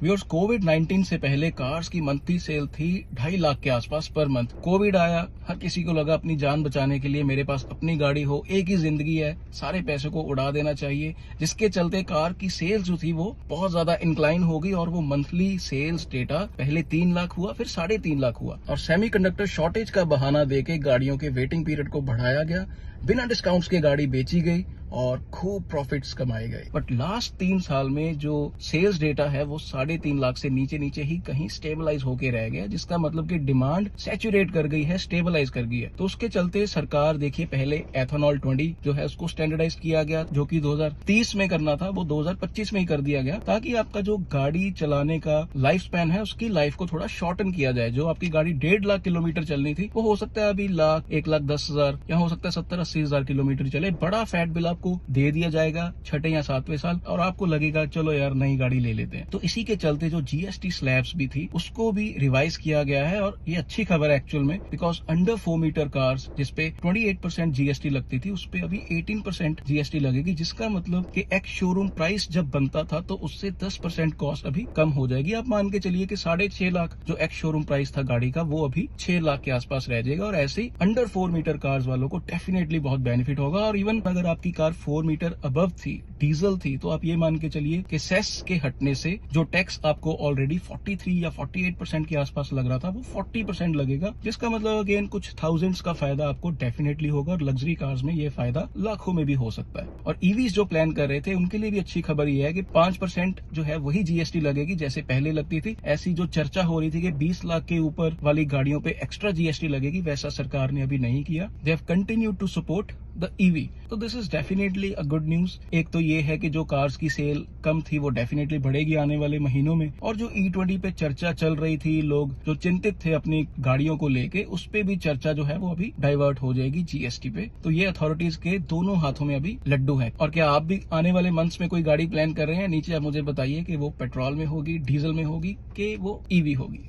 Viewers, कोविड-19 से पहले cars की मंथली सेल थी 2.5 लाख के आसपास पर मंथ। कोविड आया, हर किसी को लगा अपनी जान बचाने के लिए मेरे पास अपनी गाड़ी हो, एक ही जिंदगी है, सारे पैसे को उड़ा देना चाहिए, जिसके चलते कार की सेल्स जो थी वो बहुत ज्यादा इंक्लाइन हो गई और वो मंथली सेल्स डेटा पहले 3 लाख हुआ, फिर 3.5 लाख हुआ और सेमीकंडक्टर शॉर्टेज का बहाना देके गाड़ियों के वेटिंग पीरियड को बढ़ाया गया, बिना डिस्काउंट्स के गाड़ी बेची गई और खूब प्रॉफिट्स कमाए गए। बट लास्ट 3 साल में जो सेल्स डेटा है वो 3.5 लाख से नीचे नीचे ही कहीं स्टेबलाइज होके रह गया, जिसका मतलब कि डिमांड सैचुरेट कर गई है, स्टेबलाइज कर गई है। तो उसके चलते सरकार, देखिए, पहले एथेनॉल 20 जो है उसको स्टैंडर्डाइज किया गया, जो कि 2030 में करना था, वो 2025 में ही कर दिया गया, ताकि आपका जो गाड़ी चलाने का लाइफ स्पैन है उसकी लाइफ को थोड़ा शॉर्टन किया जाए। जो आपकी गाड़ी 1.5 लाख किलोमीटर चलनी थी वो हो सकता है अभी 1,10,000 या हो सकता है 70-80 हजार किलोमीटर चले। बड़ा फैट बिल आपको दे दिया जाएगा 6 या 7वें साल और आपको लगेगा चलो यार नई गाड़ी ले लेते हैं। तो इसी के चलते जो जीएसटी स्लैब्स भी थी उसको भी रिवाइज किया गया है और ये अच्छी खबर है एक्चुअल में, बिकॉज अंडर 4 मीटर कार्स जिसपे 28% जीएसटी लगती थी उस पे अभी 18% जीएसटी लगेगी, जिसका मतलब कि एक्स शोरूम प्राइस जब बनता था तो उससे 10% कॉस्ट अभी कम हो जाएगी। आप मान के चलिए कि 6.5 लाख जो एक्स शोरूम प्राइस था गाड़ी का वो अभी 6 लाख के आसपास रह जाएगा और ऐसे ही अंडर 4 मीटर कार्स वालों को डेफिनेटली बहुत बेनिफिट होगा। और इवन अगर आपकी कार 4 मीटर अबव थी, डीजल थी, तो आप ये मान के चलिए कि सेस के हटने से जो टैक्स आपको ऑलरेडी 43 या 48% के आसपास लग रहा था वो 40% लगेगा, जिसका मतलब अगेन कुछ थाउजेंड्स का फायदा आपको डेफिनेटली होगा और लग्जरी कार्स में ये फायदा लाखों में भी हो सकता है। और ईवीज जो प्लान कर रहे थे उनके लिए भी अच्छी खबर ये है कि 5% जो है वही जीएसटी लगेगी जैसे पहले लगती थी। ऐसी जो चर्चा हो रही थी कि 20 लाख के ऊपर वाली गाड़ियों पे एक्स्ट्रा जीएसटी लगेगी, वैसा सरकार ने अभी नहीं किया। They have continued to support the EV. तो this is definitely a good news. एक तो ये है कि जो कार्स की सेल कम थी वो डेफिनेटली बढ़ेगी आने वाले महीनों में, और जो E20 पे चर्चा चल रही थी, लोग जो चिंतित थे अपनी गाड़ियों को लेके, उस पे भी चर्चा जो है वो अभी डाइवर्ट हो जाएगी जीएसटी पे। तो ये अथॉरिटीज के दोनों हाथों में अभी लड्डू है। और क्या आप भी आने वाले मंथ्स में कोई गाड़ी प्लान कर रहे हैं? नीचे आप मुझे बताइए कि वो पेट्रोल में होगी, डीजल में होगी कि वो ईवी होगी।